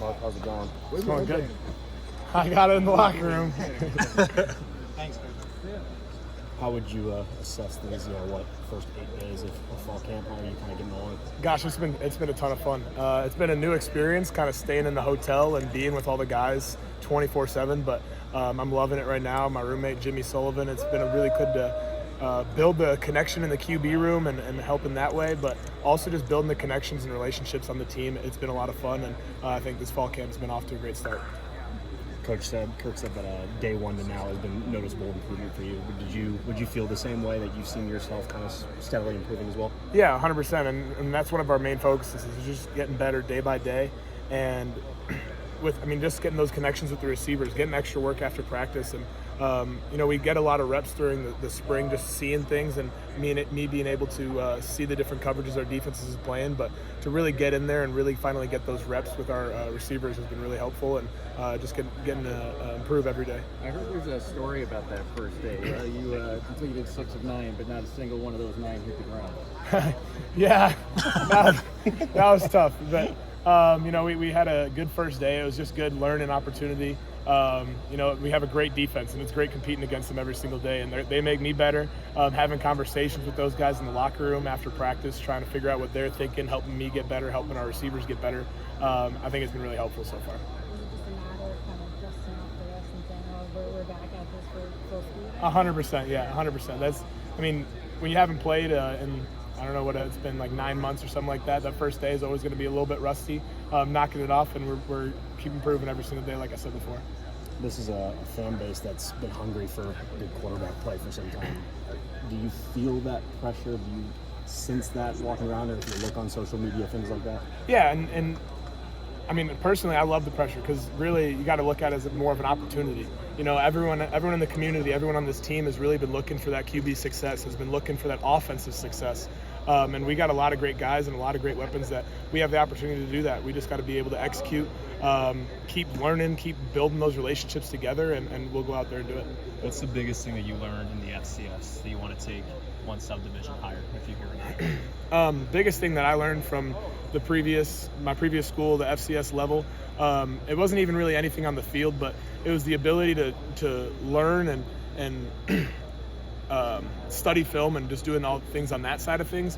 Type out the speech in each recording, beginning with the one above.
Mark. How's it going? It's going good. I got it in the locker room. Thanks, Coach. How would you assess these, first 8 days of fall camp? How are you kind of getting along? Gosh, it's been a ton of fun. It's been a new experience, kind of staying in the hotel and being with all the guys 24/7. But I'm loving it right now. My roommate Jimmy Sullivan. It's been really good to build the connection in the QB room and help in that way, but also just building the connections and relationships on the team. It's been a lot of fun, and I think this fall camp has been off to a great start. Kirk said that day one to now has been noticeable improvement for you. Would you feel the same way, that you've seen yourself kind of steadily improving as well? Yeah, 100%, and that's one of our main focuses is just getting better day by day, and just getting those connections with the receivers, getting extra work after practice, and we get a lot of reps during the spring, just seeing things, and me being able to see the different coverages our defenses is playing, but to really get in there and really finally get those reps with our receivers has been really helpful, and just getting to improve every day. I heard there's a story about that first day. You completed 6 of 9, but not a single one of those 9 hit the ground. Yeah, that was tough, but we had a good first day. It was just good learning opportunity. We have a great defense, and it's great competing against them every single day, and they make me better. Having conversations with those guys in the locker room after practice, trying to figure out what they're thinking, helping me get better, helping our receivers get better. I think it's been really helpful so far. 100%, yeah, 100%. That's, when you haven't played in, I don't know what it's been, like 9 months or something like that, that first day is always going to be a little bit rusty, knocking it off, and we're keep improving every single day, like I said before. This is a fan base that's been hungry for good quarterback play for some time. Do you feel that pressure? Do you sense that walking around, or if you look on social media, things like that? Yeah, and personally, I love the pressure, because really you got to look at it as more of an opportunity. Everyone in the community, everyone on this team has really been looking for that QB success, has been looking for that offensive success. And we got a lot of great guys and a lot of great weapons that we have the opportunity to do that. We just got to be able to execute, keep learning, keep building those relationships together, and we'll go out there and do it. What's the biggest thing that you learned in the FCS that you want to take one subdivision higher if you hear it? Biggest thing that I learned from my previous school, the FCS level, it wasn't even really anything on the field, but it was the ability to learn and study film and just doing all things on that side of things,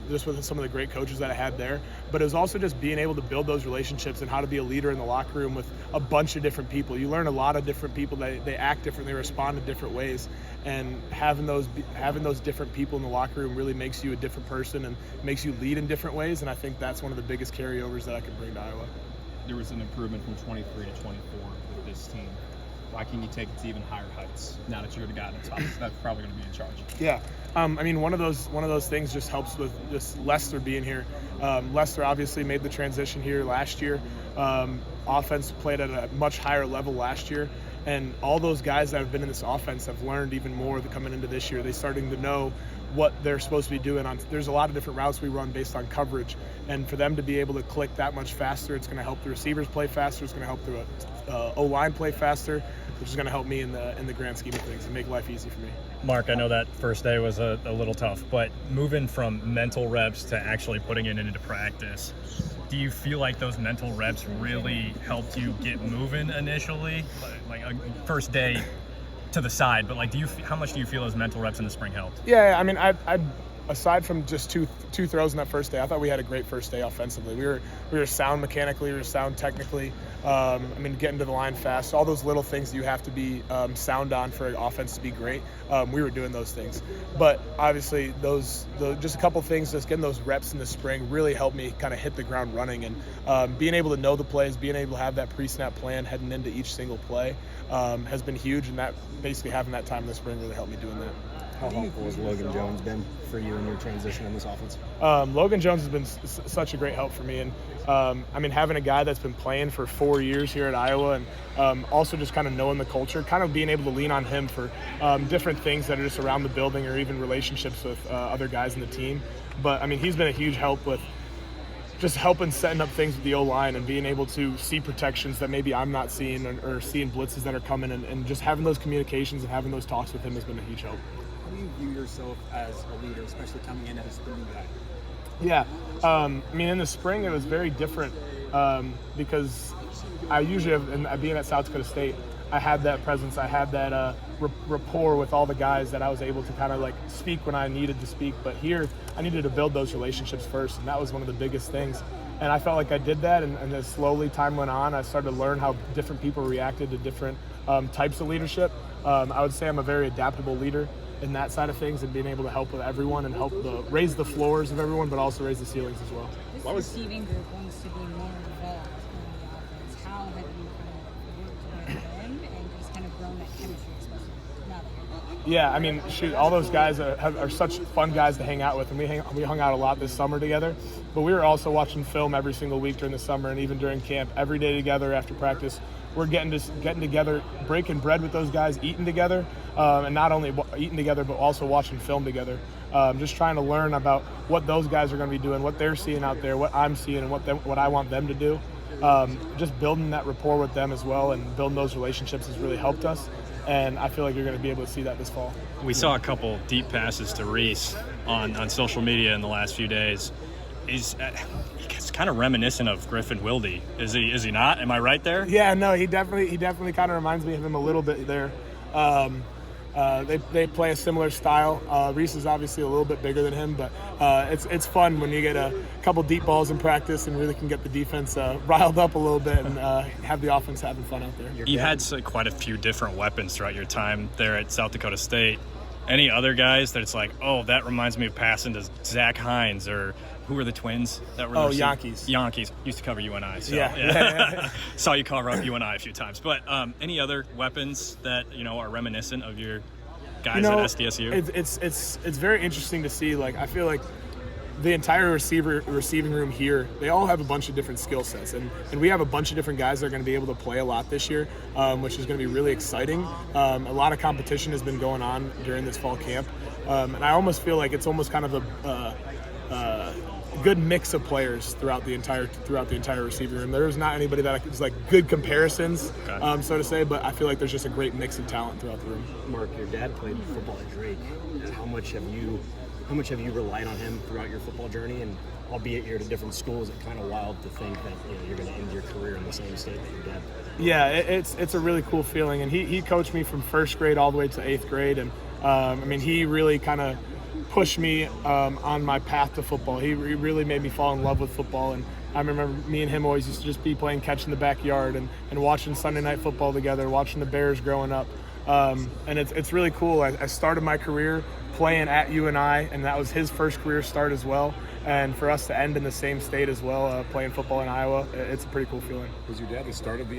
just with some of the great coaches that I had there. But it was also just being able to build those relationships and how to be a leader in the locker room with a bunch of different people. You learn a lot of different people. They act different, they respond in different ways, and having those different people in the locker room really makes you a different person and makes you lead in different ways. And I think that's one of the biggest carryovers that I could bring to Iowa. There was an improvement from 23 to 24 with this team. Why can you take it to even higher heights now that you're the guy that's probably going to be in charge? Yeah, one of those things just helps with just Lester being here. Lester obviously made the transition here last year. Offense played at a much higher level last year, and all those guys that have been in this offense have learned even more coming into this year. They're starting to know what they're supposed to be doing. There's a lot of different routes we run based on coverage, and for them to be able to click that much faster, it's going to help the receivers play faster. It's going to help the O-line play faster, which is going to help me in the grand scheme of things and make life easy for me. Mark, I know that first day was a little tough, but moving from mental reps to actually putting it into practice, do you feel like those mental reps really helped you get moving initially? Like first day to the side, but how much do you feel those mental reps in the spring helped? Yeah, I aside from just two throws in that first day, I thought we had a great first day offensively. We were sound mechanically, we were sound technically. Getting to the line fast, all those little things that you have to be sound on for an offense to be great. We were doing those things, but obviously just a couple things, just getting those reps in the spring really helped me kind of hit the ground running, and being able to know the plays, being able to have that pre-snap plan heading into each single play has been huge, and that basically having that time in the spring really helped me doing that. How helpful has Logan Jones been for you in your transition in this offense? Logan Jones has been such a great help for me, and having a guy that's been playing for 4 years here at Iowa, and also just kind of knowing the culture, kind of being able to lean on him for different things that are just around the building or even relationships with other guys in the team. But he's been a huge help with just helping setting up things with the O-line and being able to see protections that maybe I'm not seeing, or seeing blitzes that are coming, and just having those communications and having those talks with him has been a huge help. How do you view yourself as a leader, especially coming in as the new guy? Yeah, in the spring it was very different because I usually have, and being at South Dakota State, I had that presence. I had that rapport with all the guys that I was able to kind of like speak when I needed to speak. But here, I needed to build those relationships first, and that was one of the biggest things. And I felt like I did that, and as slowly time went on, I started to learn how different people reacted to different types of leadership. I would say I'm a very adaptable leader in that side of things, and being able to help with everyone and help raise the floors of everyone, but also raise the ceilings as well. This receiving group wants to be more involved in the offense. How have you kind of worked with them and just kind of grown that chemistry, especially now that you're Yeah, I mean, shoot, all those guys are such fun guys to hang out with, and we hung out a lot this summer together. But we were also watching film every single week during the summer, and even during camp, every day together after practice. We're getting together, breaking bread with those guys, eating together, and not only eating together, but also watching film together. Just trying to learn about what those guys are going to be doing, what they're seeing out there, what I'm seeing, and what I want them to do. Just building that rapport with them as well, and building those relationships has really helped us. And I feel like you're going to be able to see that this fall. We saw a couple deep passes to Reese on social media in the last few days. He's kind of reminiscent of Griffin Wilde. Is he not? Am I right there? Yeah, no, he definitely kind of reminds me of him a little bit there. They play a similar style. Reese is obviously a little bit bigger than him, but it's fun when you get a couple deep balls in practice and really can get the defense riled up a little bit and have the offense having fun out there. You had quite a few different weapons throughout your time there at South Dakota State. Any other guys that it's like, oh, that reminds me of passing to Zach Hines, or who were the twins that were? Yankees. Yankees used to cover UNI. So, Yeah. Saw you cover up UNI a few times. But any other weapons that are reminiscent of your guys at SDSU? It's very interesting to see. Like, I feel like the entire receiving room here, they all have a bunch of different skill sets, and we have a bunch of different guys that are going to be able to play a lot this year, which is going to be really exciting. A lot of competition has been going on during this fall camp, and I almost feel like it's almost kind of a good mix of players throughout the entire receiving room. There's not anybody that is like good comparisons, so to say, but I feel like there's just a great mix of talent throughout the room. Mark, your dad played football at Drake. How much have you relied on him throughout your football journey? And albeit you're at a different school, is it kind of wild to think that you're going to end your career in the same state that your dad played? Yeah, it's a really cool feeling, and he coached me from first grade all the way to 8th grade, and I mean, he really kind of pushed me on my path to football. He really made me fall in love with football, and I remember me and him always used to just be playing catch in the backyard and watching Sunday night football together, watching the Bears growing up, and it's really cool. I started my career playing at UNI, and that was his first career start as well. And for us to end in the same state as well, playing football in Iowa, it's a pretty cool feeling. Was your dad the start of the